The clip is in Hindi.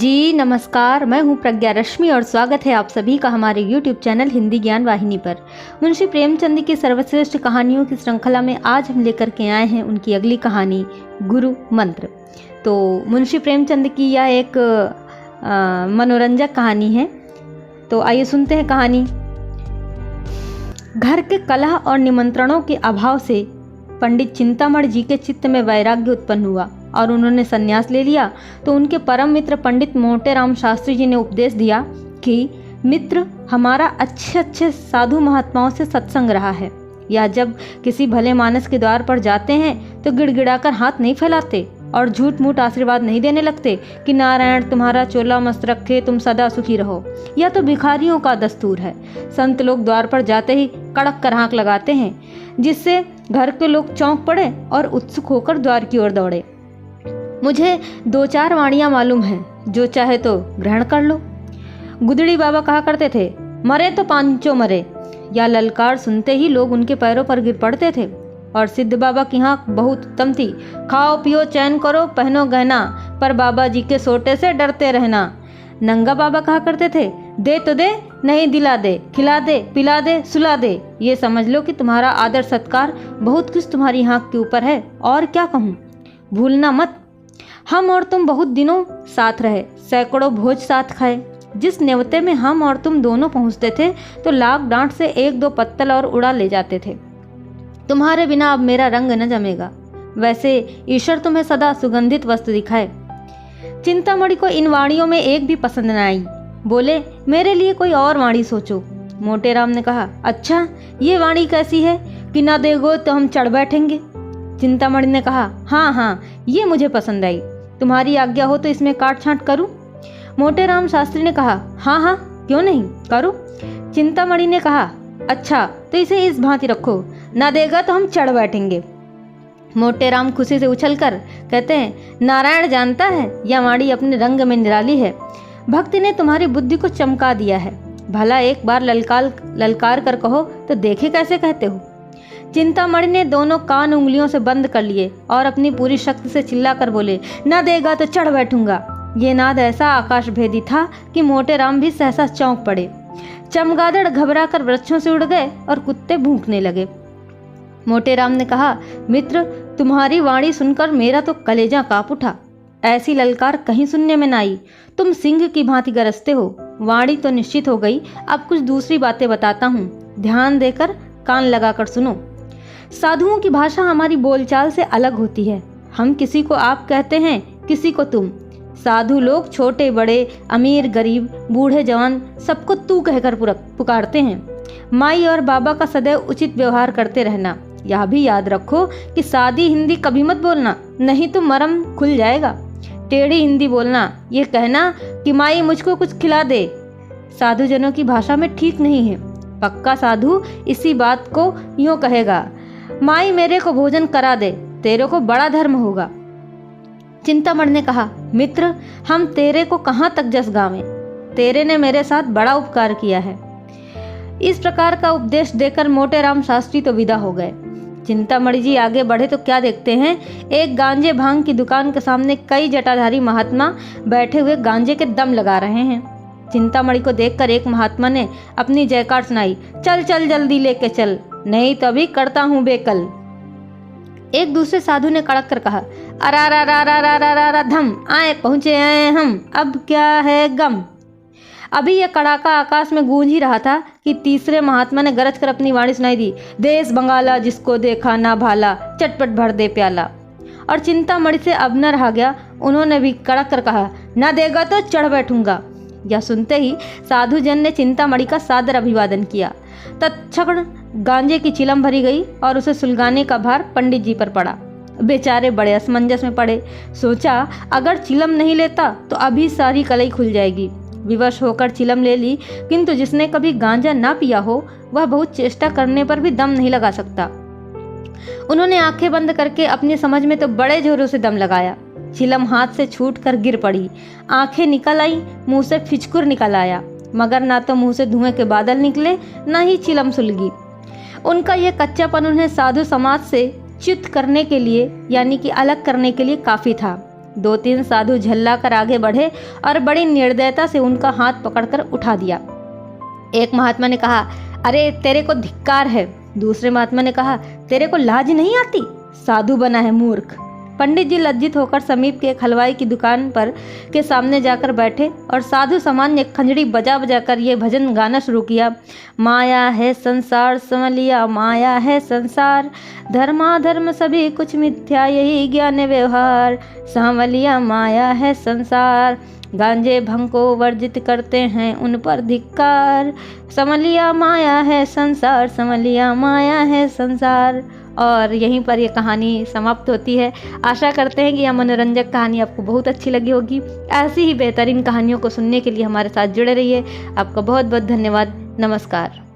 जी नमस्कार, मैं हूं प्रज्ञा रश्मि और स्वागत है आप सभी का हमारे YouTube चैनल हिंदी ज्ञान वाहिनी पर। मुंशी प्रेमचंद की सर्वश्रेष्ठ कहानियों की श्रृंखला में आज हम लेकर के आए हैं उनकी अगली कहानी गुरु मंत्र। तो मुंशी प्रेमचंद की यह एक मनोरंजक कहानी है। तो आइए सुनते हैं कहानी। घर के कलह और निमंत्रणों के अभाव से पंडित चिंतामणि जी के चित्त में वैराग्य उत्पन्न हुआ और उन्होंने संन्यास ले लिया। तो उनके परम मित्र पंडित मोटेराम शास्त्री जी ने उपदेश दिया कि मित्र, हमारा अच्छे साधु महात्माओं से सत्संग रहा है, या जब किसी भले मानस के द्वार पर जाते हैं तो गिड़गिड़ाकर हाथ नहीं फैलाते और झूठ मूठ आशीर्वाद नहीं देने लगते कि नारायण तुम्हारा चोला मस्त रखे, तुम सदा सुखी रहो। यह तो भिखारियों का दस्तूर है। संत लोग द्वार पर जाते ही कड़क कर हाँक लगाते हैं, जिससे घर के लोग चौंक पड़े और उत्सुक होकर द्वार की ओर दौड़े। मुझे 2-4 वाणियाँ मालूम हैं, जो चाहे तो ग्रहण कर लो। गुदड़ी बाबा कहा करते थे, मरे तो पांचों मरे। या ललकार सुनते ही लोग उनके पैरों पर गिर पड़ते थे। और सिद्ध बाबा की हाँक बहुत उत्तम थी, खाओ पियो चैन करो पहनो गहना, पर बाबा जी के सोटे से डरते रहना। नंगा बाबा कहा करते थे, दे तो दे, नहीं दिला दे, खिला दे, पिला दे, सुला दे, ये समझ लो कि तुम्हारा आदर सत्कार बहुत कुछ तुम्हारी हाँक के ऊपर है। और क्या कहूँ, भूलना मत, हम और तुम बहुत दिनों साथ रहे, सैकड़ों भोज साथ खाए। जिस न्योते में हम और तुम दोनों पहुँचते थे तो लाख डांट से 1-2 पत्तल और उड़ा ले जाते थे। तुम्हारे बिना अब मेरा रंग न जमेगा। वैसे ईश्वर तुम्हें सदा सुगंधित वस्तु दिखाए। चिंतामणि को इन वाणियों में एक भी पसंद न आई। बोले, मेरे लिए कोई और वाणी सोचो। मोटेराम ने कहा, अच्छा ये वाणी कैसी है कि ना देगो तो हम चढ़ बैठेंगे। चिंतामणि ने कहा, हाँ ये मुझे पसंद आई, तुम्हारी आज्ञा हो तो इसमें काट छांट करूं। मोटेराम शास्त्री ने कहा, हाँ क्यों नहीं, करो। चिंतामणि ने कहा, अच्छा तो इसे इस भांति रखो, ना देगा तो हम चढ़ बैठेंगे। मोटेराम खुशी से उछलकर कहते हैं, नारायण जानता है यह वाणी अपने रंग में निराली है। भक्ति ने तुम्हारी बुद्धि को चमका दिया है। भला एक बार ललकार कर कहो तो देखे कैसे कहते हो। चिंतामणि ने दोनों कान उंगलियों से बंद कर लिए और अपनी पूरी शक्ति से चिल्लाकर बोले, ना देगा तो चढ़ बैठूंगा। ये नाद ऐसा आकाश भेदी था कि मोटेराम भी सहसा चौंक पड़े। चमगादड़ घबराकर वृक्षों से उड़ गए और कुत्ते भूंकने लगे। मोटेराम ने कहा, मित्र, तुम्हारी वाणी सुनकर मेरा तो कलेजा कांप उठा। ऐसी ललकार कहीं सुनने में न आई। तुम सिंह की भांति गरजते हो। वाणी तो निश्चित हो गई, अब कुछ दूसरी बातें बताता हूँ, ध्यान देकर कान लगाकर सुनो। साधुओं की भाषा हमारी बोलचाल से अलग होती है। हम किसी को आप कहते हैं, किसी को तुम। साधु लोग छोटे बड़े, अमीर गरीब, बूढ़े जवान सबको तू कहकर पुकारते हैं। माई और बाबा का सदैव उचित व्यवहार करते रहना। यह भी याद रखो कि सादी हिंदी कभी मत बोलना, नहीं तो मरम खुल जाएगा। टेढ़ी हिंदी बोलना, ये कहना कि माई मुझको कुछ खिला दे, साधुजनों की भाषा में ठीक नहीं है। पक्का साधु इसी बात को यूँ कहेगा, माई मेरे को भोजन करा दे, तेरे को बड़ा धर्म होगा। चिंतामणि ने कहा, मित्र, हम तेरे को कहाँ तक जस गावें, तेरे ने मेरे साथ बड़ा उपकार किया है। इस प्रकार का उपदेश देकर मोटेराम शास्त्री तो विदा हो गए। चिंतामणि जी आगे बढ़े तो क्या देखते हैं, एक गांजे भांग की दुकान के सामने कई जटाधारी महात्मा बैठे हुए गांजे के दम लगा रहे हैं। चिंतामणि को देखकर एक महात्मा ने अपनी जयकार सुनाई, चल चल जल्दी लेके चल, नहीं तो अभी करता हूँ बेकल। एक दूसरे साधु ने कड़क कर कहा, अरा रा रा रा रा रा रा रा धम, आए पहुँचे हैं हम, अब क्या है गम। अभी यह कड़ाका आकाश में गूंज ही रहा था कि तीसरे महात्मा ने गरज कर अपनी वाणी सुनाई दी, देश बंगाला जिसको देखा ना भाला, चटपट भर दे प्याला। और चिंतामणि से अब न रहा गया, उन्होंने भी कड़क कर कहा, ना देगा तो चढ़ बैठूंगा। यह सुनते ही साधुजन ने चिंतामणि का सादर अभिवादन किया। तत्क्षण गांजे की चिलम भरी गई और उसे सुलगाने का भार पंडित जी पर पड़ा। बेचारे बड़े असमंजस में पड़े। सोचा, अगर चिलम नहीं लेता तो अभी सारी कलई खुल जाएगी। विवश होकर चिलम ले ली, किंतु जिसने कभी गांजा ना पिया हो वह बहुत चेष्टा करने पर भी दम नहीं लगा सकता। उन्होंने आंखें बंद करके अपनी समझ में तो बड़े जोरों से दम लगाया। चिलम हाथ से छूटकर गिर पड़ी। आंखें निकल आई, मुंह से फिचकुर निकल आया, मगर ना तो मुंह से धुएं के बादल निकले, ना ही चिलम सुलगी। उनका यह कच्चापन उन्हें साधु समाज से च्युत करने के लिए, यानी कि अलग करने के लिए काफी था। 2-3 साधु झल्लाकर आगे बढ़े और बड़ी निर्दयता से उनका हाथ पकड़कर उठा दिया। एक महात्मा ने कहा, अरे तेरे को धिक्कार है। दूसरे महात्मा ने कहा, तेरे को लाज नहीं आती, साधु बना है मूर्ख। पंडित जी लज्जित होकर समीप के एक हलवाई की दुकान पर के सामने जाकर बैठे और साधु समान एक खंजड़ी बजा बजा कर ये भजन गाना शुरू किया। माया है संसार संवलिया, माया है संसार, धर्माधर्म सभी कुछ मिथ्या, यही ज्ञान व्यवहार, सांवलिया माया है संसार, गांजे भंग को वर्जित करते हैं उन पर धिक्कार, संवलिया माया है संसार, संवलिया माया है संसार। और यहीं पर ये कहानी समाप्त होती है। आशा करते हैं कि यह मनोरंजक कहानी आपको बहुत अच्छी लगी होगी। ऐसी ही बेहतरीन कहानियों को सुनने के लिए हमारे साथ जुड़े रहिए। आपका बहुत बहुत धन्यवाद। नमस्कार।